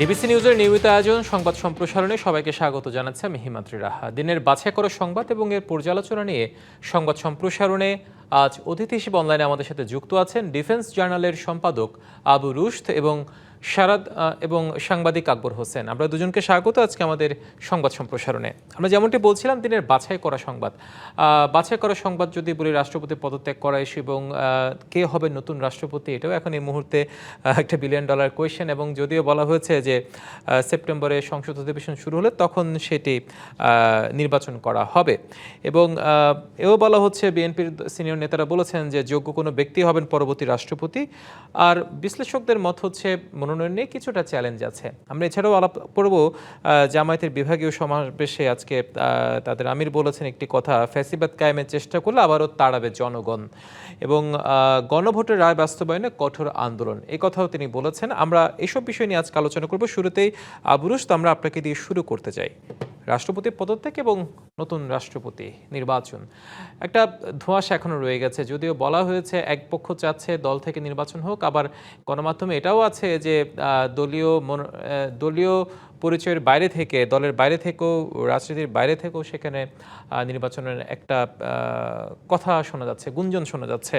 DBC নিউজের নিয়মিত আয়োজন সংবাদ সম্প্রসারণে সবাইকে স্বাগত জানাচ্ছে আমি হিমাদ্রি রাহা। দিনের বাছাই করা সংবাদ এবং এর পর্যালোচনা নিয়ে সংবাদ সম্প্রসারণে আজ অতিথি হিসেবে অনলাইনে আমাদের সাথে যুক্ত আছেন ডিফেন্স জার্নালের সম্পাদক আবু রুশদ এবং এবং সাংবাদিক আকবর হোসেন। আমরা দুজনকে স্বাগত আজকে আমাদের সংবাদ সম্প্রসারণে। আমরা যেমনটি বলছিলাম, দিনের বাছাই করা সংবাদ যদি বলি, রাষ্ট্রপতি পদত্যাগ করা ইস্যু এবং কে হবে নতুন রাষ্ট্রপতি, এটাও এখন এই মুহূর্তে একটা $1 বিলিয়ন কোয়েশ্চেন। এবং যদিও বলা হয়েছে যে সেপ্টেম্বরে সংসদ অধিবেশন শুরু হলে তখন সেটি নির্বাচন করা হবে। এবং এও বলা হচ্ছে, বিএনপির সিনিয়র নেতারা বলেছেন যে যোগ্য কোনো ব্যক্তি হবেন পরবর্তী রাষ্ট্রপতি। আর বিশ্লেষকদের মত হচ্ছে মনোনয়ন নিয়ে কিছুটা চ্যালেঞ্জ আছে। আমরা এছাড়াও আলাপ করব জামায়াতের বিভাগীয় সমাবেশে আজকে তাদের আমির বলেছেন একটি কথা, ফ্যাসিবাদ কায়েমের চেষ্টা করলে আবারও তাড়াবে জনগণ, এবং গণভোটের রায় বাস্তবায়নে কঠোর আন্দোলন, এই কথাও তিনি বলেছেন। আমরা এসব বিষয় নিয়ে আজকে আলোচনা করব। শুরুতেই আবু রুশদ, আমরা আপনাকে দিয়ে শুরু করতে চাই। রাষ্ট্রপতি পদত্যাগ এবং নতুন রাষ্ট্রপতি নির্বাচন, একটা ধোঁয়াশা এখনো রয়ে গেছে। যদিও বলা হয়েছে এক পক্ষ চাচ্ছে দল থেকে নির্বাচন হোক, আবার গণমাধ্যমে এটাও আছে যে দলীয় পরিচয়ের বাইরে থেকে, দলের বাইরে থেকেও, রাজনীতির বাইরে থেকেও সেখানে নির্বাচনের একটা কথা শোনা যাচ্ছে, গুঞ্জন শোনা যাচ্ছে।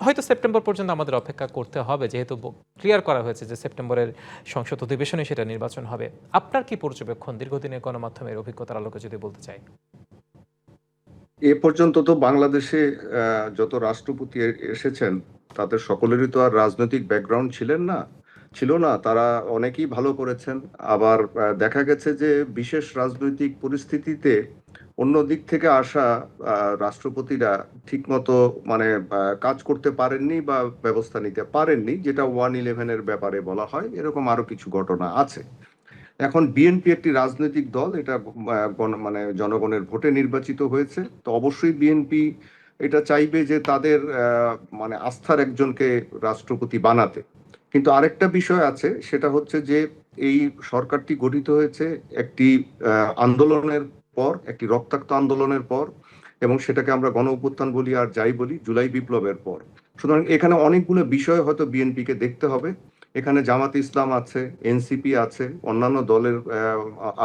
হয়তো সেপ্টেম্বর পর্যন্ত আমাদের অপেক্ষা করতে হবে, যেহেতু ক্লিয়ার করা হয়েছে যে সেপ্টেম্বরের সংসদ অধিবেশনে সেটা নির্বাচন হবে। আপনার কি পর্যবেক্ষণ দীর্ঘদিনের গণমাধ্যমের অভিজ্ঞতার আলোকে যদি বলতে চাই? এ পর্যন্ত তো বাংলাদেশে যত রাষ্ট্রপতি এসেছেন তাদের সকলেরই তো আর রাজনৈতিক ব্যাকগ্রাউন্ড ছিল না। তারা অনেকেই ভালো করেছেন। আবার দেখা গেছে যে বিশেষ রাজনৈতিক পরিস্থিতিতে অন্য দিক থেকে আসা রাষ্ট্রপতিরা ঠিকমতো মানে কাজ করতে পারেননি বা ব্যবস্থা নিতে পারেননি, যেটা 1-11-এর ব্যাপারে বলা হয়। এরকম আরো কিছু ঘটনা আছে। এখন বিএনপি একটি রাজনৈতিক দল, এটা মানে জনগণের ভোটে নির্বাচিত হয়েছে। তো অবশ্যই বিএনপি এটা চাইবে যে তাদের মানে আস্থার একজনকে রাষ্ট্রপতি বানাতে। কিন্তু আরেকটা বিষয় আছে, সেটা হচ্ছে যে এই সরকারটি গঠিত হয়েছে একটি আন্দোলনের পর, একটি রক্তাক্ত আন্দোলনের পর, এবং সেটাকে আমরা গণ অভ্যুত্থান বলি আর যাই বলি, জুলাই বিপ্লবের পর। সুতরাং এখানে অনেকগুলো বিষয় হয়তো বিএনপিকে দেখতে হবে। এখানে জামাত ইসলাম আছে, এনসিপি আছে, অন্যান্য দলের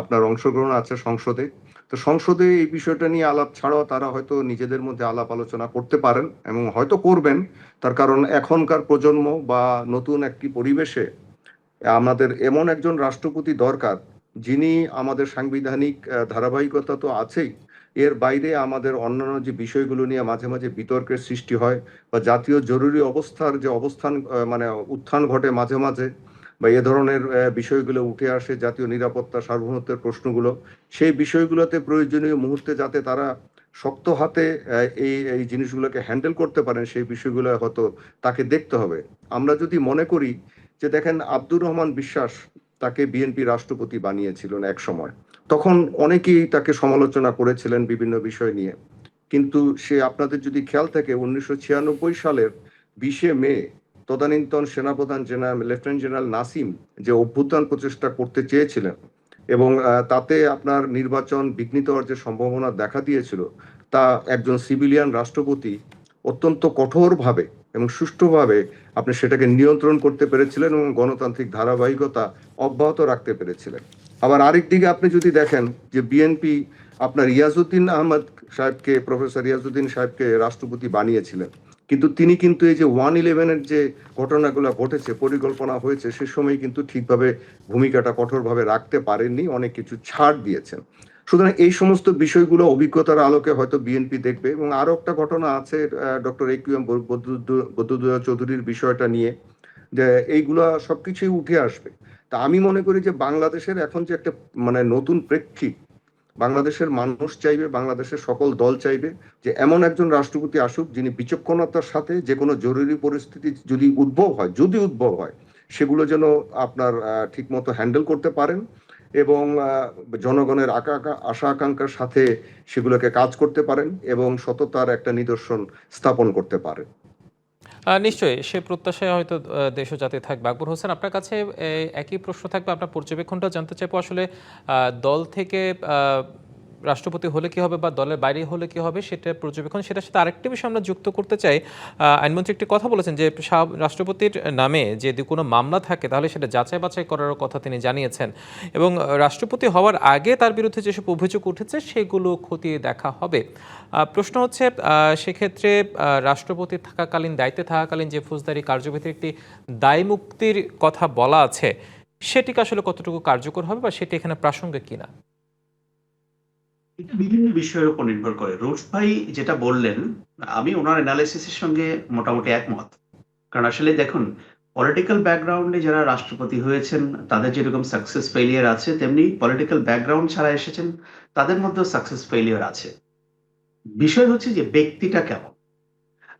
আপনার অংশগ্রহণ আছে সংসদে। তো সংসদে এই বিষয়টা নিয়ে আলাপ ছাড়াও তারা হয়তো নিজেদের মধ্যে আলাপ আলোচনা করতে পারেন এবং হয়তো করবেন। তার কারণ এখনকার প্রজন্ম বা নতুন একটি পরিবেশে আমাদের এমন একজন রাষ্ট্রপতি দরকার, যিনি আমাদের সাংবিধানিক ধারাবাহিকতা তো আছেই, এর বাইরে আমাদের অন্যান্য যে বিষয়গুলো নিয়ে মাঝে মাঝে বিতর্কের সৃষ্টি হয়, বা জাতীয় জরুরি অবস্থার যে অবস্থান মানে উত্থান ঘটে মাঝে মাঝে, বা এ ধরনের বিষয়গুলো উঠে আসে, জাতীয় নিরাপত্তা সার্বভৌমত্বের প্রশ্নগুলো, সেই বিষয়গুলোতে প্রয়োজনীয় মুহূর্তে যাতে তারা শক্ত হাতে এই এই জিনিসগুলোকে হ্যান্ডেল করতে পারেন, সেই বিষয়গুলো হয়তো তাকে দেখতে হবে। আমরা যদি মনে করি যে দেখেন, আব্দুর রহমান বিশ্বাস, তাকে বিএনপি রাষ্ট্রপতি বানিয়েছিলেন এক সময়, তখন অনেকেই তাকে সমালোচনা করেছিলেন বিভিন্ন বিষয় নিয়ে। কিন্তু সে, আপনাদের যদি খেয়াল থাকে, 1996 সালের 20 মে তদানীন্তন সেনাপ্রধান লেফটেন্যান্ট জেনারেল নাসিম যে অভ্যুত্থান প্রচেষ্টা করতে চেয়েছিলেন, এবং তাতে আপনার নির্বাচন বিঘ্নিত হওয়ার যে সম্ভাবনা দেখা দিয়েছিল, তা একজন সিভিলিয়ান রাষ্ট্রপতি অত্যন্ত কঠোরভাবে এবং সুষ্ঠুভাবে আপনি সেটাকে নিয়ন্ত্রণ করতে পেরেছিলেন এবং গণতান্ত্রিক ধারাবাহিকতা অব্যাহত রাখতে পেরেছিলেন। আবার আরেক দিকে আপনি যদি দেখেন যে বিএনপি আপনার ইয়াজউদ্দিন আহমদ সাহেবকে, প্রফেসর ইয়াজউদ্দিন সাহেবকে রাষ্ট্রপতি বানিয়েছিলেন, কিন্তু তিনি কিন্তু এই যে 1-11-এর যে ঘটনাগুলো ঘটেছে, পরিকল্পনা হয়েছে, সে সময় কিন্তু ঠিকভাবে ভূমিকাটা কঠোরভাবে রাখতে পারেননি, অনেক কিছু ছাড় দিয়েছেন। সুতরাং এই সমস্ত বিষয়গুলো অভিজ্ঞতার আলোকে হয়তো বিএনপি দেখবে। এবং আরো একটা ঘটনা আছে ডক্টর একিউএম বদরুদ্দোজা চৌধুরীর বিষয়টা নিয়ে, যে এইগুলা সবকিছুই উঠে আসবে। তা আমি মনে করি যে বাংলাদেশের এখন যে একটা মানে নতুন প্রেক্ষিত, বাংলাদেশের মানুষ চাইবে, বাংলাদেশের সকল দল চাইবে যে এমন একজন রাষ্ট্রপতি আসুক, যিনি বিচক্ষণতার সাথে যে কোনো জরুরি পরিস্থিতি যদি উদ্ভব হয় সেগুলো যেন আপনার ঠিক মতো হ্যান্ডেল করতে পারেন, এবং জনগণের আশা আকাঙ্ক্ষার সাথে সেগুলোকে কাজ করতে পারেন, এবং সততার একটা নিদর্শন স্থাপন করতে পারেন। নিশ্চয়ই, সে প্রত্যাশায় হয়তো দেশ ও জাতি থাকবে। আকবর হোসেন, আপনার কাছে একই প্রশ্ন থাকবে, আপনার পর্যবেক্ষণটা জানতে চাইবো। আসলে দল থেকে রাষ্ট্রপতি হলে কি হবে বা দলের বাইরে হলে কি হবে সেটা পর্যবেক্ষণ। সেটার সাথে আরেকটি বিষয় আমরা যুক্ত করতে চাই। আইনমন্ত্রী একটি কথা বলেছেন যে রাষ্ট্রপতির নামে যদি কোনো মামলা থাকে তাহলে সেটা যাচাই বাছাই করার কথা তিনি জানিয়েছেন, এবং রাষ্ট্রপতি হওয়ার আগে তার বিরুদ্ধে যেসব অভিযোগ উঠেছে সেগুলো খতিয়ে দেখা হবে। প্রশ্ন হচ্ছে, সেক্ষেত্রে রাষ্ট্রপতি থাকাকালীন, দায়িত্বে থাকাকালীন যে ফৌজদারি কার্যবিধির একটি দায় মুক্তির কথা বলা আছে, সেটিকে আসলে কতটুকু কার্যকর হবে বা সেটি এখানে প্রাসঙ্গিক কিনা? এটা বিভিন্ন বিষয়ের উপর নির্ভর করে। রুশ ভাই যেটা বললেন, আমি ওনার এনালাইসিসের সঙ্গে মোটামুটি একমত। কারণ আসলে দেখুন, পলিটিক্যাল ব্যাকগ্রাউন্ডে যারা রাষ্ট্রপতি হয়েছেন তাদের যেরকম সাকসেস ফেলিয়ার আছে, তেমনি পলিটিক্যাল ব্যাকগ্রাউন্ড ছাড়া এসেছেন তাদের মধ্যেও সাকসেস ফেলিয়ার আছে। বিষয় হচ্ছে যে ব্যক্তিটা কেমন।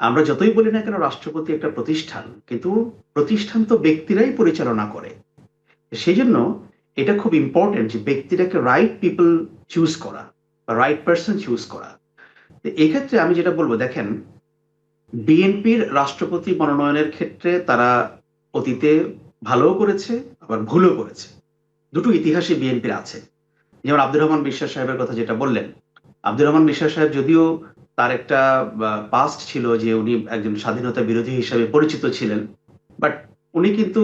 আমরা যতই বলি না কেন রাষ্ট্রপতি একটা প্রতিষ্ঠান, কিন্তু প্রতিষ্ঠান তো ব্যক্তিরাই পরিচালনা করে। সেই জন্য এটা খুব ইম্পর্টেন্ট যে ব্যক্তিটাকে রাইট পিপল চুজ করা বা রাইট পার্সন চুজ করা। তো এক্ষেত্রে আমি যেটা বলবো, দেখেন, বিএনপির রাষ্ট্রপতি মনোনয়নের ক্ষেত্রে তারা অতীতে ভালোও করেছে, আবার ভুলও করেছে। দুটো ইতিহাসই বিএনপির আছে। যেমন আব্দুর রহমান বিশ্বাস সাহেবের কথা যেটা বললেন, আব্দুর রহমান বিশ্বাস সাহেব যদিও তার একটা পাস্ট ছিল যে উনি একজন স্বাধীনতা বিরোধী হিসাবে পরিচিত ছিলেন, বাট উনি কিন্তু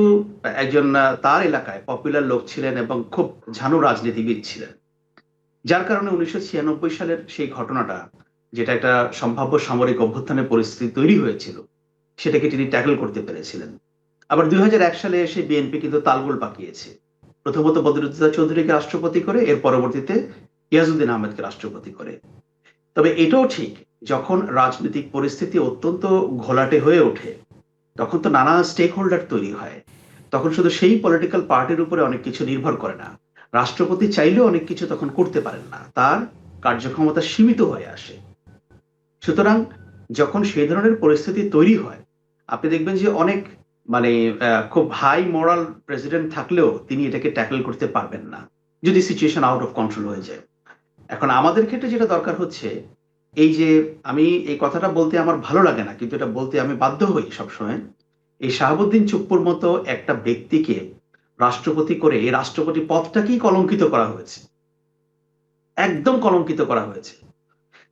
একজন তার এলাকায় পপুলার লোক ছিলেন এবং খুব ঝানু রাজনীতিবিদ ছিলেন। যার কারণে 1996 সালের সেই ঘটনাটা, যেটা একটা সম্ভাব্য সামরিক অভ্যুত্থানের পরিস্থিতি তৈরি হয়েছিল, সেটাকে তিনি ট্যাকল করতে পেরেছিলেন। আবার 2001 সালে এসে বিএনপি কিন্তু তালগোল পাকিয়েছে। প্রথমত বদরুদ্দোজা চৌধুরীকে রাষ্ট্রপতি করে, এর পরবর্তীতে ইয়াজউদ্দিন আহমেদকে রাষ্ট্রপতি করে। তবে এটাও ঠিক, যখন রাজনৈতিক পরিস্থিতি অত্যন্ত ঘোলাটে হয়ে ওঠে তখন তো নানা স্টেক হোল্ডার তৈরি হয়। তখন শুধু সেই পলিটিক্যাল পার্টির উপরে অনেক কিছু নির্ভর করে না। রাষ্ট্রপতি চাইলেও অনেক কিছু তখন করতে পারেন না, তার কার্যক্ষমতা সীমিত হয়ে আসে। সুতরাং যখন সেই ধরনের পরিস্থিতি তৈরি হয়, আপনি দেখবেন যে অনেক মানে খুব হাই মোরাল প্রেসিডেন্ট থাকলেও তিনি এটাকে ট্যাকল করতে পারবেন না, যদি সিচুয়েশন আউট অফ কন্ট্রোল হয়ে যায়। এখন আমাদের ক্ষেত্রে যেটা দরকার হচ্ছে, এই যে আমি এই কথাটা বলতে আমার ভালো লাগে না, কিন্তু এটা বলতে আমি বাধ্য হই সবসময়, এই শাহাবুদ্দিন চুপ্পুর মতো একটা ব্যক্তিকে রাষ্ট্রপতি করে এই রাষ্ট্রপতি পদটাকেই কলঙ্কিত করা হয়েছে, একদম কলঙ্কিত করা হয়েছে।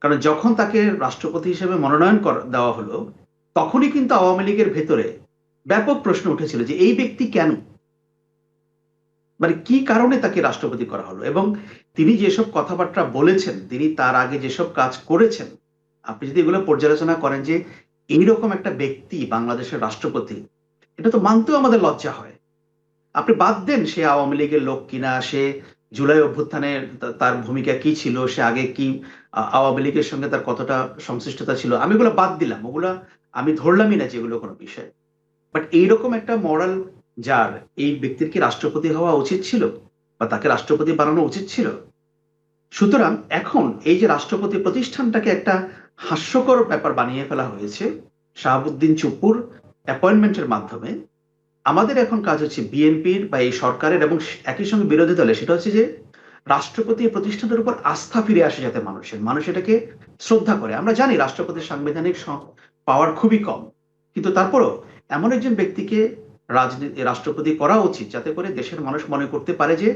কারণ যখন তাকে রাষ্ট্রপতি হিসেবে মনোনয়ন দেওয়া হলো, তখনই কিন্তু আওয়ামী লীগের ভেতরে ব্যাপক প্রশ্ন উঠেছিল যে এই ব্যক্তি কেন, মানে কি কারণে তাকে রাষ্ট্রপতি করা হলো, এবং তিনি যেসব কথাবার্তা বলেছেন, তিনি তার আগে যেসব কাজ করেছেন, আপনি যদি এগুলো পর্যালোচনা করেন যে এইরকম একটা ব্যক্তি বাংলাদেশের রাষ্ট্রপতি, এটা তো মানতেও আমাদের লজ্জা হয়। আপনি বাদ দেন সে আওয়ামী লীগের লোক কিনা, সে জুলাই অভ্যুত্থানে তার ভূমিকা কি ছিল, সে আগে কি আওয়ামী লীগের সঙ্গে তার কতটা সংশ্লিষ্টতা ছিল, আমি ওগুলো বাদ দিলাম, ওগুলা আমি ধরলামই না যেগুলো কোনো বিষয়। বাট এইরকম একটা মরাল, যার, এই ব্যক্তির কি রাষ্ট্রপতি হওয়া উচিত ছিল বা তাকে রাষ্ট্রপতি বানানো উচিত ছিল? সুতরাং এখন এই যে রাষ্ট্রপতি প্রতিষ্ঠানটাকে একটা হাস্যকর ব্যাপার বানিয়ে ফেলা হয়েছে শাহাবুদ্দিন চুপ্পুর অ্যাপয়েন্টমেন্টের মাধ্যমে, আমাদের এখন কাজ হচ্ছে বিএনপির বা এই সরকারের এবং একই সঙ্গে বিরোধী দলের, সেটা হচ্ছে যে রাষ্ট্রপতি প্রতিষ্ঠানের উপর আস্থা ফিরে আসে, যাতে মানুষ এটাকে শ্রদ্ধা করে। আমরা জানি রাষ্ট্রপতির সাংবিধানিক পাওয়ার খুবই কম, কিন্তু তারপরও এমন একজন ব্যক্তিকে রাষ্ট্রপতি করা উচিত যাতে করে দেশের মানুষ মনে করতে পারে যে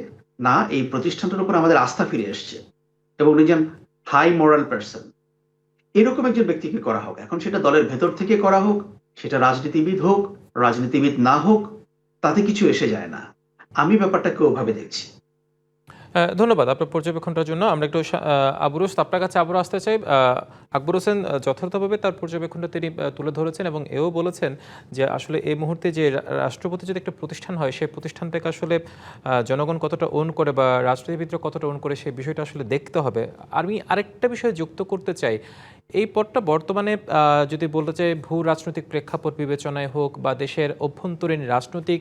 না, এই প্রতিষ্ঠানটার উপর আমাদের আস্থা ফিরে এসছে এবং উনি একজন হাই মোরাল পার্সন। এরকম একজন ব্যক্তিকে করা হোক, এখন সেটা দলের ভেতর থেকে করা হোক, সেটা রাজনীতিবিদ হোক, রাজনীতিবিদ না হোক, তাতে কিছু এসে যায় না। আমি ব্যাপারটাকে ওভাবে দেখছি। ধন্যবাদ আপনার পর্যবেক্ষণটার জন্য। আমরা একটু আবু রুস আপনার কাছে আবারও আসতে চাই। আকবর হোসেন যথার্থভাবে তার পর্যবেক্ষণটা তিনি তুলে ধরেছেন এবং এও বলেছেন যে আসলে এই মুহূর্তে যে রাষ্ট্রপতি যদি একটা প্রতিষ্ঠান হয়, সেই প্রতিষ্ঠানটাকে আসলে জনগণ কতটা ওন করে বা রাজনীতিবিদরা কতটা ওন করে সেই বিষয়টা আসলে দেখতে হবে। আমি আরেকটা বিষয় যুক্ত করতে চাই। এই পদটা বর্তমানে যদি বলতে চাই ভূ রাজনৈতিক প্রেক্ষাপট বিবেচনায় হোক বা দেশের অভ্যন্তরীণ রাজনৈতিক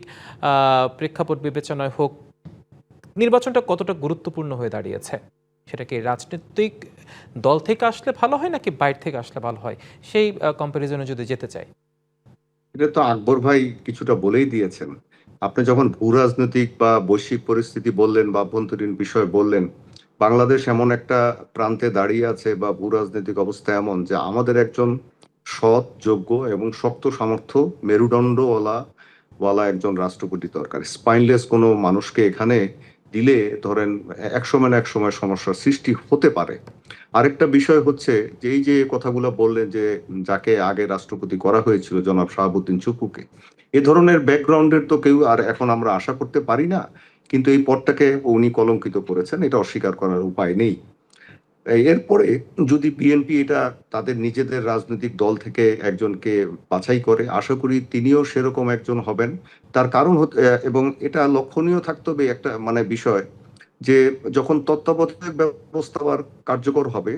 প্রেক্ষাপট বিবেচনায় হোক, নির্বাচনটা কতটা গুরুত্বপূর্ণ হয়ে দাঁড়িয়েছে? সেটা কি রাজনৈতিক দল থেকে আসলে ভালো হয় নাকি বাইরে থেকে আসলে ভালো হয়, সেই কম্প্যারিজনে যদি যেতে চাই? এটা তো আকবর ভাই কিছুটা বলেই দিয়েছেন। আপনি যখন ভূ রাজনৈতিক বা বৈশ্বিক পরিস্থিতি বললেন বা অভ্যন্তরীণ বিষয় বললেন, বাংলাদেশ এমন একটা প্রান্তে দাঁড়িয়ে আছে বা ভূ রাজনৈতিক অবস্থা এমন যে আমাদের একজন সৎ, যোগ্য এবং শক্ত সামর্থ্য, মেরুদণ্ডওয়ালা একজন রাষ্ট্রপতি দরকার। স্পাইনলেস কোনো মানুষকে এখানে দিলে ধরেন একসময় না একসময় সমস্যার সৃষ্টি হতে পারে। আরেকটা বিষয় হচ্ছে যে এই যে কথাগুলো বললেন যে যাকে আগে রাষ্ট্রপতি করা হয়েছিল জনাব শাহাবুদ্দিন চুপ্পুকে, এ ধরনের ব্যাকগ্রাউন্ডের তো কেউ আর এখন আমরা আশা করতে পারি না, কিন্তু এই পদটাকে উনি কলঙ্কিত করেছেন, এটা অস্বীকার করার উপায় নেই। এরপরে যদি বিএনপি এটা তাদের নিজেদের রাজনৈতিক দল থেকে একজনকে বাছাই করে, আশা করি তিনিও সেরকম একজন হবেন। তার কারণ এবং এটা লক্ষণীয় থাকতে হবে একটা মানে বিষয়, যে যখন তত্ত্বাবধায়ক ব্যবস্থা আবার কার্যকর হবে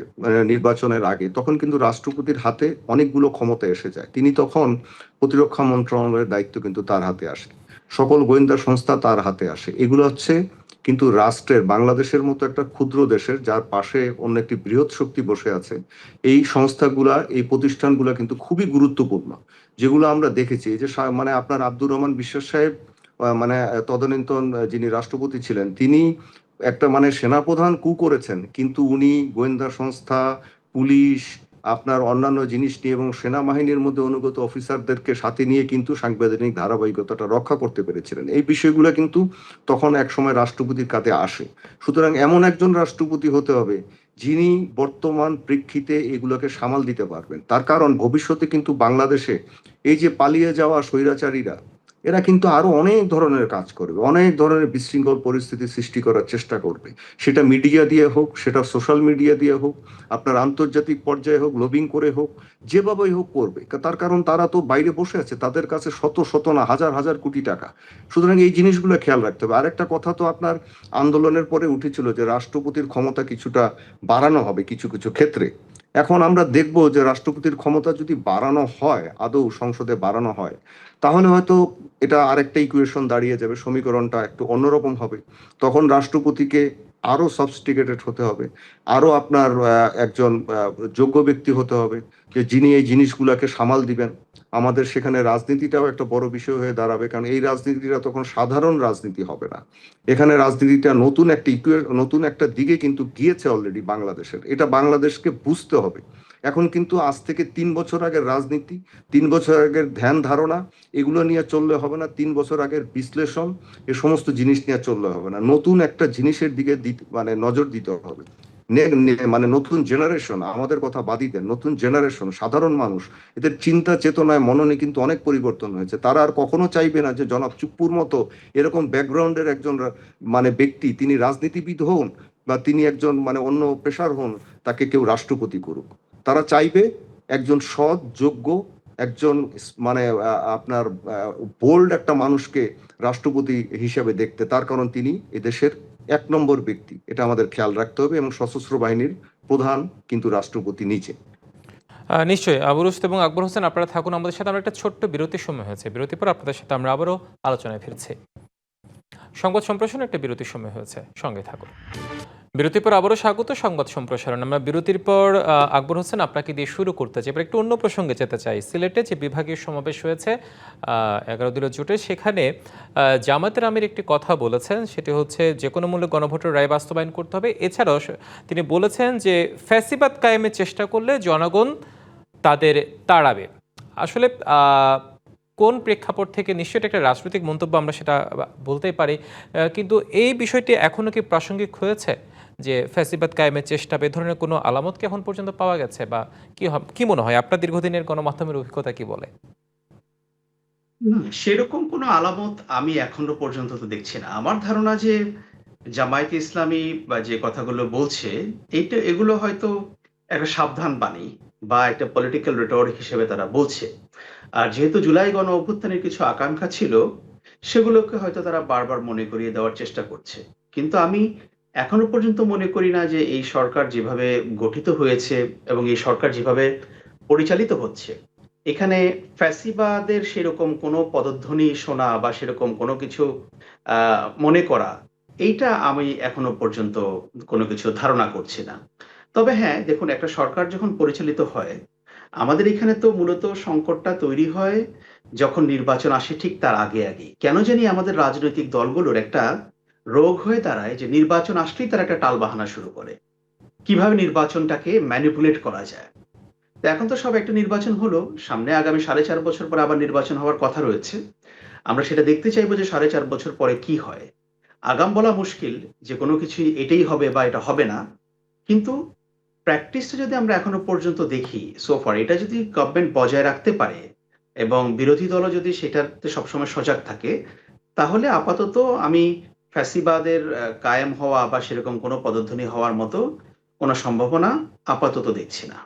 নির্বাচনের আগে, তখন কিন্তু রাষ্ট্রপতির হাতে অনেকগুলো ক্ষমতা এসে যায়। তিনি তখন প্রতিরক্ষা মন্ত্রণালয়ের দায়িত্ব কিন্তু তার হাতে আসে, সকল গোয়েন্দা সংস্থা তার হাতে আসে। এগুলো হচ্ছে কিন্তু রাষ্ট্রের, বাংলাদেশের মতো একটা ক্ষুদ্র দেশের যার পাশে অন্য একটি বৃহৎ শক্তি বসে আছে, এই সংস্থাগুলা, এই প্রতিষ্ঠানগুলা কিন্তু খুবই গুরুত্বপূর্ণ, যেগুলো আমরা দেখেছি। এই যে মানে আপনার আব্দুর রহমান বিশ্বাস সাহেব মানে তদানীন্তন যিনি রাষ্ট্রপতি ছিলেন, তিনি একটা মানে সেনাপ্রধান কু করেছেন, কিন্তু উনি গোয়েন্দা সংস্থা, পুলিশ, আপনার অন্যান্য জিনিস নিয়ে এবং সেনাবাহিনীর মধ্যে অনুগত অফিসারদেরকে সাথে নিয়ে কিন্তু সাংবিধানিক ধারাবাহিকতাটা রক্ষা করতে পেরেছিলেন। এই বিষয়গুলো কিন্তু তখন একসময় রাষ্ট্রপতির কাছে আসে। সুতরাং এমন একজন রাষ্ট্রপতি হতে হবে যিনি বর্তমান প্রেক্ষিতে এগুলোকে সামাল দিতে পারবেন। তার কারণ ভবিষ্যতে কিন্তু বাংলাদেশে এই যে পালিয়ে যাওয়া স্বৈরাচারীরা, এরা কিন্তু আরো অনেক ধরনের কাজ করবে, অনেক ধরনের বিশৃঙ্খল পরিস্থিতি সৃষ্টি করার চেষ্টা করবে। সেটা মিডিয়া দিয়ে হোক, সেটা সোশ্যাল মিডিয়া দিয়ে হোক, আপনার আন্তর্জাতিক পর্যায়ে হোক, লবিং করে হোক, যেভাবেই হোক করবে। তার কারণ তারা তো বাইরে বসে আছে, তাদের কাছে শত শত না হাজার হাজার কোটি টাকা। সুতরাং এই জিনিসগুলো খেয়াল রাখতে হবে। আরেকটা কথা তো আপনার আন্দোলনের পরে উঠেছিল যে রাষ্ট্রপতির ক্ষমতা কিছুটা বাড়ানো হবে কিছু কিছু ক্ষেত্রে। এখন আমরা দেখব যে রাষ্ট্রপতির ক্ষমতা যদি বাড়ানো হয়, আদৌ সংসদে বাড়ানো হয়, তাহলে হয়তো এটা আরেকটা ইকুয়েশন দাঁড়িয়ে যাবে, সমীকরণটা একটু অন্যরকম হবে। তখন রাষ্ট্রপতিকে আরো সফিস্টিকেটেড হতে হবে, আরো আপনার একজন যোগ্য ব্যক্তি হতে হবে, যে যিনি এই জিনিসগুলোকে সামাল দিবেন। আমাদের সেখানে রাজনীতিটাও একটা বড় বিষয় হয়ে দাঁড়াবে, কারণ এই রাজনীতিটা তখন সাধারণ রাজনীতি হবে না। এখানে রাজনীতিটা নতুন একটা দিকে কিন্তু গিয়েছে অলরেডি বাংলাদেশের, এটা বাংলাদেশকে বুঝতে হবে। এখন কিন্তু আজ থেকে 3 বছর আগের রাজনীতি, 3 বছর আগের ধ্যান ধারণা, এগুলো নিয়ে চললে হবে না। 3 বছর আগের বিশ্লেষণ, এ সমস্ত জিনিস নিয়ে চললে হবে না। নতুন একটা জিনিসের দিকে মানে নজর দিতে হবে। মানে নতুন জেনারেশন, আমাদের কথা বাদই দেন, নতুন জেনারেশন, সাধারণ মানুষ, এদের চিন্তা চেতনায় মননে কিন্তু অনেক পরিবর্তন হয়েছে। তারা আর কখনো চাইবে না যে জনাব চুপ্পুর মতো এরকম ব্যাকগ্রাউন্ডের একজন মানে ব্যক্তি, তিনি রাজনীতিবিদ হন বা তিনি একজন মানে অন্য পেশার হন, তাকে কেউ রাষ্ট্রপতি করুক। তারা চাইবে একজন সৎ, যোগ্য, একজন মানে আপনার বোল্ড একটা মানুষকে রাষ্ট্রপতি হিসেবে দেখতে। তার কারণ তিনি এদেশের 1 নম্বর ব্যক্তি, এটা আমাদের খেয়াল রাখতে হবে। এবং সশস্ত্র বাহিনীর প্রধান কিন্তু রাষ্ট্রপতি নিচে। নিশ্চয়ই আবু রুশদ এবং আকবর হোসেন, আপনারা থাকুন আমাদের সাথে। আমরা একটা ছোট্ট বিরতির সময় হয়েছে, বিরতির পর আপনাদের সাথে আমরা আবারও আলোচনায় ফিরছি। সংবাদ সম্প্রসারণ একটা বিরতির সময় হয়েছে, সঙ্গে থাকুন। বিরতির পর আবারও স্বাগত সংবাদ সম্প্রসারণ। আমরা বিরতির পর আকবর হোসেন আপনাকে দিয়ে শুরু করতে চাই, এবার একটু অন্য প্রসঙ্গে যেতে চাই। সিলেটে যে বিভাগীয় সমাবেশ হয়েছে 11 দলীয় জোটে, সেখানে জামায়াতের আমির একটি কথা বলেছেন, সেটি হচ্ছে যে কোনো মূল্যে গণভোটের রায় বাস্তবায়ন করতে হবে। এছাড়াও তিনি বলেছেন যে ফ্যাসিবাদ কায়েমের চেষ্টা করলে জনগণ তাদের তাড়াবে। আসলে কোন প্রেক্ষাপট থেকে, নিশ্চয়ই একটা রাজনৈতিক মন্তব্য, আমরা সেটা বলতেই পারি, কিন্তু এই বিষয়টি এখনো কি প্রাসঙ্গিক হয়েছে যে ফ্যাসিবাদ কায়েমের চেষ্টা, এ ধরনের কোনো আলামত কি এখন পর্যন্ত পাওয়া গেছে, বা কি মনে হয় আপনার দীর্ঘদিনের গণমাধ্যমের অভিজ্ঞতা কি বলে? সেরকম কোনো আলামত আমি এখনো পর্যন্ত তো দেখছি না। আমার ধারণা যে জামায়াতে ইসলামী বা যে কথাগুলো বলছে, এগুলো হয়তো একটা সাবধান বাণী বা একটা পলিটিক্যাল রেটরিক হিসেবে তারা বলছে। আর যেহেতু জুলাই গণ অভ্যুত্থানের কিছু আকাঙ্ক্ষা ছিল, সেগুলোকে হয়তো তারা বারবার মনে করিয়ে দেওয়ার চেষ্টা করছে। কিন্তু আমি এখনো পর্যন্ত মনে করি না যে এই সরকার যেভাবে গঠিত হয়েছে এবং এই সরকার যেভাবে পরিচালিত হচ্ছে, এখানে ফ্যাসিবাদের সেরকম কোনো পদধ্বনি শোনা বা সেরকম কোনো কিছু মনে করা, এইটা আমি এখনো পর্যন্ত কোনো কিছু ধারণা করছি না। তবে হ্যাঁ, দেখুন, একটা সরকার যখন পরিচালিত হয়, আমাদের এখানে তো মূলত সংকটটা তৈরি হয় যখন নির্বাচন আসে ঠিক তার আগে। কেন জানি আমাদের রাজনৈতিক দলগুলোর একটা রোগ হয়ে দাঁড়ায় যে নির্বাচন আসলেই তারা একটা টালবাহানা শুরু করে। কিভাবে নির্বাচনটাকে ম্যানিপুলেট করা যায়। তো এখন তো সব একটা নির্বাচন হলো, সামনে আগামী 4.5 বছর পরে আবার নির্বাচন হওয়ার কথা রয়েছে। আমরা সেটা দেখতে চাইবো যে 4.5 বছর পরে কি হয়। আগাম বলা মুশকিল যে কোনো কিছুই এটাই হবে বা এটা হবে না, কিন্তু প্র্যাকটিসটা যদি আমরা এখনো পর্যন্ত দেখি সোফার, এটা যদি গভর্নমেন্ট বজায় রাখতে পারে এবং বিরোধী দলও যদি সেটাতে সবসময় সজাগ থাকে, তাহলে আপাতত আমি ফ্যাসিবাদের কায়েম হওয়া বা সেরকম কোনো পদধ্বনি হওয়ার মতো কোনো সম্ভাবনা আপাতত দেখছি না।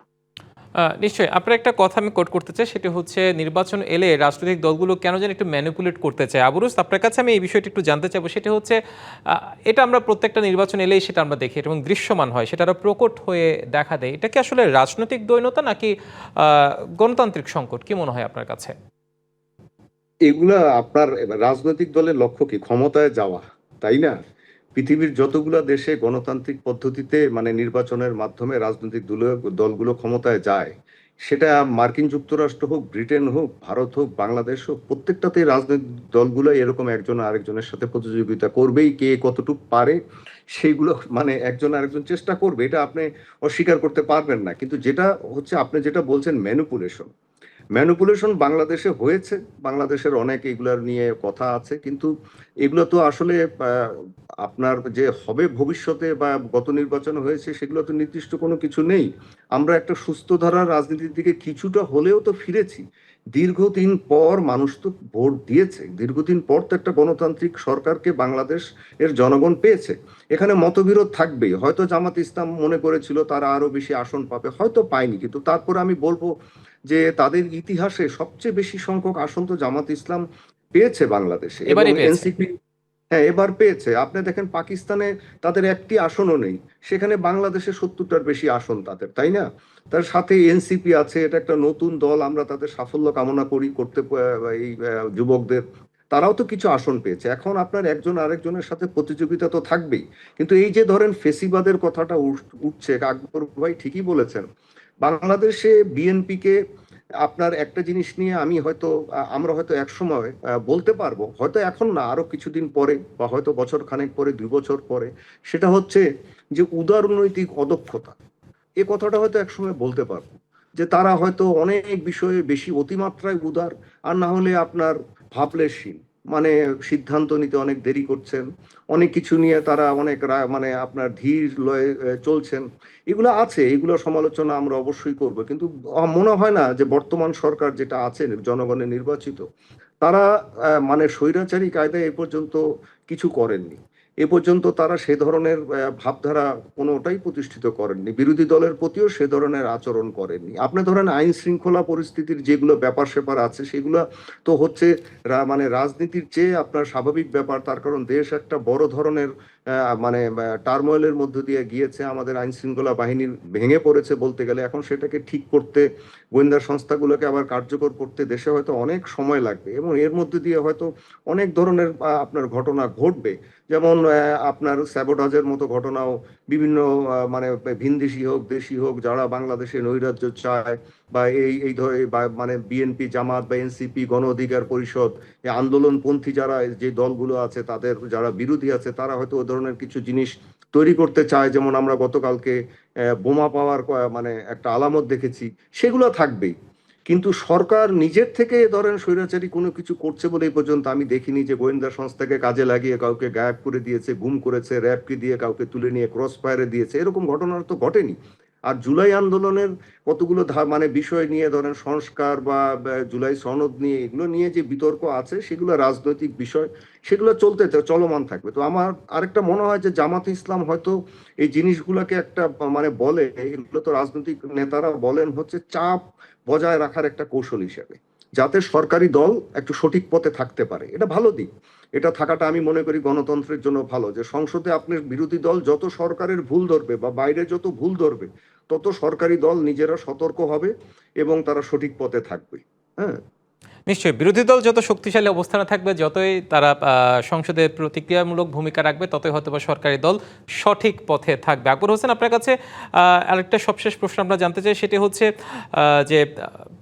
নিশ্চয়ই আপনার একটা কথা আমি কোট করতে চাই, সেটি হচ্ছে নির্বাচন এলে রাজনৈতিক দলগুলো কেন যেন একটু ম্যানিপুলেট করতে চায়। আবুরুস, আপনার কাছে আমি এই বিষয়টি একটু জানতে চাইবো। সেটি হচ্ছে এটা আমরা প্রত্যেকটা নির্বাচন এলেই সেটা আমরা দেখি এবং দৃশ্যমান হয়, সেটা আরো প্রকট হয়ে দেখা দেয়। এটা কি আসলে রাজনৈতিক দ্বৈনতা নাকি গণতান্ত্রিক সংকট, কি মনে হয় আপনার কাছে? এগুলা আপনার রাজনৈতিক দলের লক্ষ্য কি? ক্ষমতায় যাওয়া, তাই না? পৃথিবীর যতগুলা দেশে গণতান্ত্রিক পদ্ধতিতে মানে নির্বাচনের মাধ্যমে রাজনৈতিক দলগুলো ক্ষমতায় যায়, সেটা মার্কিন যুক্তরাষ্ট্র হোক, ব্রিটেন হোক, ভারত হোক, বাংলাদেশ হোক, প্রত্যেকটাতেই রাজনৈতিক দলগুলো এরকম একজন আরেকজনের সাথে প্রতিযোগিতা করবেই, কে কতটুকু পারে সেইগুলো মানে একজন আরেকজন চেষ্টা করবে, এটা আপনি অস্বীকার করতে পারবেন না। কিন্তু যেটা হচ্ছে, আপনি যেটা বলছেন ম্যানুপুলেশন বাংলাদেশে হয়েছে, বাংলাদেশের অনেক এগুলার নিয়ে কথা আছে, কিন্তু এগুলো তো আসলে আপনার যে হবে ভবিষ্যতে বা গত নির্বাচন হয়েছে সেগুলো তো নির্দিষ্ট কোনো কিছু নেই। আমরা একটা সুস্থ ধারার রাজনীতির দিকে কিছুটা হলেও তো ফিরেছি। দীর্ঘদিন পর মানুষ তো ভোট দিয়েছে, দীর্ঘদিন পর তো একটা গণতান্ত্রিক সরকারকে বাংলাদেশ এর জনগণ পেয়েছে। এখানে মতবিরোধ থাকবেই, হয়তো জামাত ইসলাম মনে করেছিল তারা আরো বেশি আসন পাবে, হয়তো পায়নি, কিন্তু তারপরে আমি বলবো যে তাদের ইতিহাসে সবচেয়ে বেশি সংখ্যক আসন তো জামাত ইসলাম পেয়েছে বাংলাদেশে, এবং এবারই পেয়েছে। এনসিপি হ্যাঁ এবার পেয়েছে। আপনি দেখেন পাকিস্তানে তাদের একটি আসনও নেই, সেখানে বাংলাদেশে 70টার বেশি আসন তাদের, তাই না? তার সাথে এনসিপি আছে, এটা একটা নতুন দল, আমরা তাদের সাফল্য কামনা করি, এই যুবকদের, তারাও তো কিছু আসন পেয়েছে। এখন আপনার একজন আরেকজনের সাথে প্রতিযোগিতা তো থাকবেই। কিন্তু এই যে ধরেন ফেসিবাদের কথাটা উঠছে, আকবর ভাই ঠিকই বলেছেন। বাংলাদেশে বিএনপি কে আপনার একটা জিনিস নিয়ে আমি হয়তো আমরা হয়তো এক সময় বলতে পারবো, হয়তো এখন না, আরো কিছুদিন পরে বা হয়তো বছর খানেক পরে, 2 বছর পরে, সেটা হচ্ছে যে উদারনৈতিক অদক্ষতা। এ কথাটা হয়তো একসময় বলতে পারবো যে তারা হয়তো অনেক বিষয়ে বেশি অতিমাত্রায় উদার, আর না হলে আপনার ভাবলেশীন, মানে সিদ্ধান্ত নিতে অনেক দেরি করছেন, অনেক কিছু নিয়ে তারা অনেক মানে আপনার ধীর লয়ে চলছেন। এগুলো আছে, এগুলো সমালোচনা আমরা অবশ্যই করব, কিন্তু মনে হয় না যে বর্তমান সরকার যেটা আছে জনগণের নির্বাচিত, তারা মানে স্বৈরাচারী কায়দায় এ পর্যন্ত কিছু করেননি। এ পর্যন্ত তারা সে ধরনের ভাবধারা কোনোটাই প্রতিষ্ঠিত করেননি, বিরোধী দলের প্রতিও সে ধরনের আচরণ করেননি। আপনি ধরেন আইন শৃঙ্খলা পরিস্থিতির যেগুলো ব্যাপার স্যাপার আছে, সেগুলো তো হচ্ছে মানে রাজনীতির চেয়ে আপনার স্বাভাবিক ব্যাপার, তার কারণ দেশ একটা বড় ধরনের মানে টার্মোয়েলের মধ্য দিয়ে গিয়েছে, আমাদের আইন শৃঙ্খলা বাহিনীর ভেঙে পড়েছে বলতে গেলে। এখন সেটাকে ঠিক করতে, গোয়েন্দা সংস্থাগুলোকে আবার কার্যকর করতে দেশে হয়তো অনেক সময় লাগবে, এবং এর মধ্যে দিয়ে হয়তো অনেক ধরনের আপনার ঘটনা ঘটবে। যেমন আপনার স্যাবোটাজের মতো ঘটনাও বিভিন্ন মানে ভিনদেশি হোক দেশি হোক, যারা বাংলাদেশে নৈরাজ্য চায়, বা এই ধরে মানে বিএনপি, জামাত বা এনসিপি, গণ অধিকার পরিষদ, এই আন্দোলনপন্থী যারা যে দলগুলো আছে, তাদের যারা বিরোধী আছে, তারা হয়তো ওই ধরনের কিছু জিনিস তৈরি করতে চায়। যেমন আমরা গতকালকে বোমা পাওয়ার মানে একটা আলামত দেখেছি, সেগুলো থাকবেই। কিন্তু সরকার নিজের থেকে ধরেন স্বৈরাচারী কোনো কিছু করছে বলে এই পর্যন্ত আমি দেখিনি, যে গোয়েন্দা সংস্থাকে কাজে লাগিয়ে কাউকে গায়েব করে দিয়েছে, গুম করেছে, র্যাবকে দিয়ে কাউকে তুলে নিয়ে ক্রস ফায়ারে দিয়েছে, এরকম ঘটনা তো ঘটেনি। আর জুলাই আন্দোলনের কতগুলো মানে বিষয় নিয়ে ধরেন সংস্কার বা জুলাই সনদ নিয়ে, এগুলো নিয়ে যে বিতর্ক আছে, সেগুলো রাজনৈতিক বিষয়, সেগুলো চলমান থাকবে। তো আমার আরেকটা মনে হয় যে জামাত ইসলাম হয়তো এই জিনিসগুলোকে একটা মানে বলে, এগুলো তো রাজনৈতিক নেতারা বলেন হচ্ছে চাপ বজায় রাখার একটা কৌশল হিসেবে, যাতে সরকারি দল একটু সঠিক পথে থাকতে পারে। এটা ভালো দিক, এটা থাকাটা আমি মনে করি গণতন্ত্রের জন্য ভালো, যে সংসদে আপনার বিরোধী দল যত সরকারের ভুল ধরবে বা বাইরে যত ভুল ধরবে, তত সরকারি দল নিজেরা সতর্ক হবে এবং তারা সঠিক পথে থাকবে। হ্যাঁ, নিশ্চয়ই বিরোধী দল যত শক্তিশালী অবস্থানে থাকবে, যতই তারা সংসদে প্রতিক্রিয়ামূলক ভূমিকা রাখবে, ততই হয়তো বা সরকারি দল সঠিক পথে থাকবে। আকবর হোসেন, আপনার কাছে আরেকটা সবশেষ প্রশ্ন আমরা জানতে চাই, সেটি হচ্ছে যে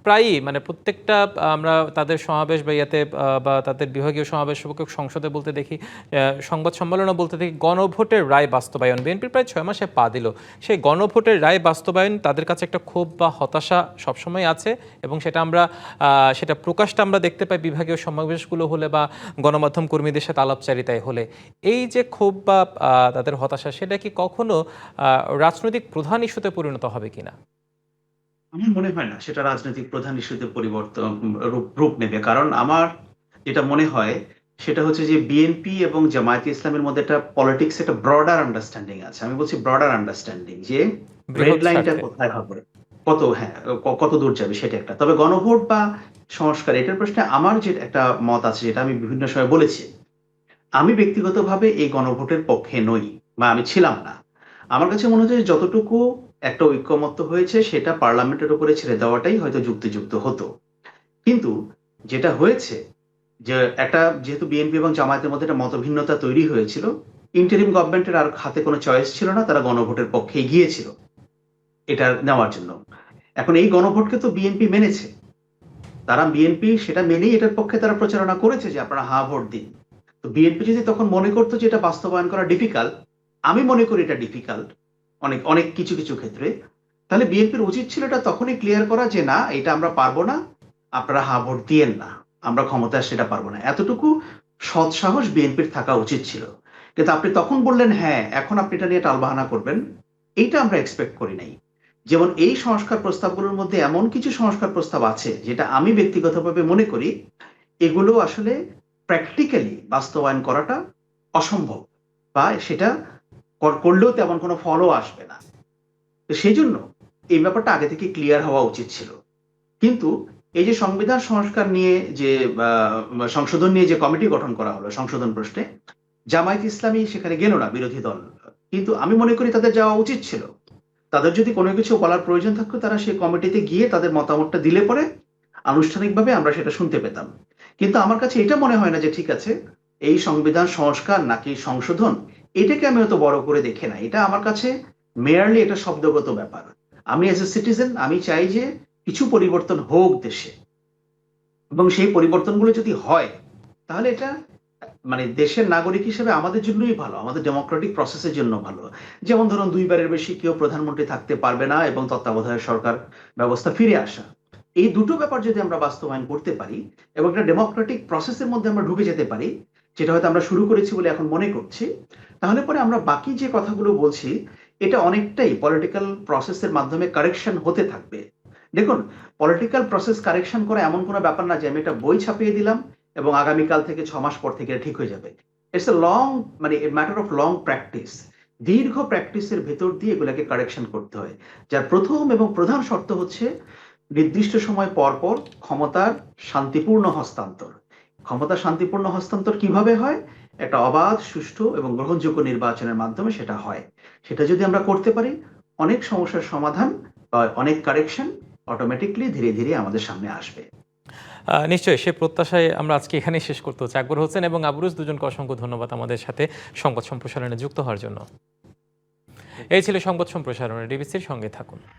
প্রায়ই মানে প্রত্যেকটা আমরা তাদের সমাবেশ বা ইয়াতে বা তাদের বিভাগীয় সমাবেশ সংসদে বলতে দেখি, সংবাদ সম্মেলনও বলতে দেখি, গণভোটের রায় বাস্তবায়ন। বিএনপি প্রায় 6 মাসে পা দিল, সেই গণভোটের রায় বাস্তবায়ন তাদের কাছে একটা ক্ষোভ বা হতাশা সবসময় আছে, এবং সেটা আমরা সেটা প্রকাশ সন্ত্রাসটা আমরা দেখতে পাই বিভাগীয় সমাবেশগুলো হলে বা গণমাধ্যম কর্মীদের সাথে আলাপচারিতায় হলে। এই যে ক্ষোভ বা তাদের হতাশা, সেটা কি কখনো রাজনৈতিক প্রধান ইস্যুতে পরিণত হবে কিনা? আমার মনে হয় না সেটা রাজনৈতিক প্রধান ইস্যুতে পরিবর্তন রূপ নেবে। কারণ আমার যেটা মনে হয় সেটা হচ্ছে যে বিএনপি এবং জামায়াতে ইসলামের মধ্যে একটা পলিটিক্স, একটা ব্রডার আন্ডারস্ট্যান্ডিং আছে। আমি বলছি ব্রডার আন্ডারস্ট্যান্ডিং, যে রেড বৃহৎ লাইনটা স্বার্থে। কোথায় হবে, কত, হ্যাঁ, কত দূর যাবে সেটা একটা। তবে গণভোট বা সংস্কার এটার প্রশ্নে আমার যে একটা মত আছে, যেটা আমি বিভিন্ন সময় বলেছি, আমি ব্যক্তিগতভাবে এই গণভোটের পক্ষে নই, বা আমি ছিলাম না। আমার কাছে মনে হচ্ছে যে যতটুকু একটা ঐকমত্য হয়েছে সেটা পার্লামেন্টের উপরে ছেড়ে দেওয়াটাই হয়তো যুক্তিযুক্ত হতো। কিন্তু যেটা হয়েছে যে একটা, যেহেতু বিএনপি এবং জামায়াতের মধ্যে একটা মতভিন্নতা তৈরি হয়েছিল, ইন্টারিম গভর্নমেন্টের আর হাতে কোনো চয়েস ছিল না, তারা গণভোটের পক্ষে গিয়েছিল এটা নেওয়ার জন্য। এখন এই গণভোটকে তো বিএনপি মেনেছে, তারা বিএনপি সেটা মেনেই এটার পক্ষে তারা প্রচারণা করেছে যে আপনারা হা ভোট দিন। তো বিএনপি যদি তখন মনে করতো যে এটা বাস্তবায়ন করা ডিফিকাল্ট, আমি মনে করি এটা ডিফিকাল্ট অনেক অনেক কিছু কিছু ক্ষেত্রে, তাহলে বিএনপির উচিত ছিল এটা তখনই ক্লিয়ার করা যে না, এটা আমরা পারবো না, আপনারা হা ভোট দিয়েন না, আমরা ক্ষমতায় সেটা পারবো না। এতটুকু সৎ সাহস বিএনপির থাকা উচিত ছিল। কিন্তু আপনি তখন বললেন হ্যাঁ এখন আপনি এটা নিয়ে টালবাহানা করবেন, এইটা আমরা এক্সপেক্ট করি নাই। যেমন এই সংস্কার প্রস্তাবগুলোর মধ্যে এমন কিছু সংস্কার প্রস্তাব আছে যেটা আমি ব্যক্তিগতভাবে মনে করি এগুলো আসলে প্র্যাকটিক্যালি বাস্তবায়ন করাটা অসম্ভব, বা সেটা করলেও তেমন কোনো ফলও আসবে না। তো সেই জন্য এই ব্যাপারটা আগে থেকে ক্লিয়ার হওয়া উচিত ছিল। কিন্তু এই যে সংবিধান সংস্কার নিয়ে যে সংশোধন নিয়ে যে কমিটি গঠন করা হলো সংশোধন প্রশ্নে, জামায়াত ইসলামী সেখানে গেল না, বিরোধী দল। কিন্তু আমি মনে করি তাদের যাওয়া উচিত ছিল। তাদের যদি কোনো কিছু বলার প্রয়োজন থাকতো তারা সেই কমিটিতে গিয়ে তাদের মতামতটা দিলে পরে আনুষ্ঠানিকভাবে আমরা সেটা শুনতে পেতাম। কিন্তু আমার কাছে এটা মনে হয় না যে ঠিক আছে এই সংবিধান সংস্কার নাকি সংশোধন, এটাকে আমি অত বড় করে দেখে না। এটা আমার কাছে মেয়ারলি এটা শব্দগত ব্যাপার। আমি এজ এ সিটিজেন আমি চাই যে কিছু পরিবর্তন হোক দেশে, এবং সেই পরিবর্তনগুলো যদি হয় তাহলে এটা মানে দেশের নাগরিক হিসেবে আমাদের জন্যই ভালো, আমাদের ডেমোক্রেটিক প্রসেসের জন্য ভালো। যেমন ধরুন দুইবারের বেশি কেউ প্রধানমন্ত্রী থাকতে পারবে না এবং তত্ত্বাবধায়ক সরকার ব্যবস্থা ফিরে আসা, এই দুটো ব্যাপার যদি আমরা বাস্তবায়ন করতে পারি এবং একটা ডেমোক্রেটিক প্রসেসের মধ্যে আমরা ঢুকে যেতে পারি, যেটা হয়তো আমরা শুরু করেছি বলে এখন মনে করছি, তাহলে পরে আমরা বাকি যে কথাগুলো বলছি এটা অনেকটাই পলিটিক্যাল প্রসেসের মাধ্যমে কারেকশন হতে থাকবে। দেখুন, পলিটিক্যাল প্রসেস কারেকশন করা এমন কোনো ব্যাপার না যে আমি একটা বই ছাপিয়ে দিলাম এবং আগামীকাল থেকে 6 মাস পর থেকে এটা ঠিক হয়ে যাবে। ইটস এ লং, মানে ম্যাটার অফ লং প্র্যাকটিস। দীর্ঘ প্র্যাকটিসের ভেতর দিয়ে এগুলাকে কারেকশন করতে হয়, যার প্রথম এবং প্রধান শর্ত হচ্ছে নির্দিষ্ট সময় পর পর ক্ষমতার শান্তিপূর্ণ হস্তান্তর। ক্ষমতা শান্তিপূর্ণ হস্তান্তর কিভাবে হয়? একটা অবাধ, সুষ্ঠু এবং গ্রহণযোগ্য নির্বাচনের মাধ্যমে সেটা হয়। সেটা যদি আমরা করতে পারি, অনেক সমস্যার সমাধান বা অনেক কারেকশন অটোমেটিকলি ধীরে ধীরে আমাদের সামনে আসবে। নিশ্চয়ই, সে প্রত্যাশায় আমরা আজকে এখানেই শেষ করতে হচ্ছে। আকবর হোসেন এবং আবরুজ, দুজনকে অসংখ্য ধন্যবাদ আমাদের সাথে সংবাদ সম্প্রসারণে যুক্ত হওয়ার জন্য। এই ছিল সংবাদ সম্প্রসারণে, ডিবিসির সঙ্গে থাকুন।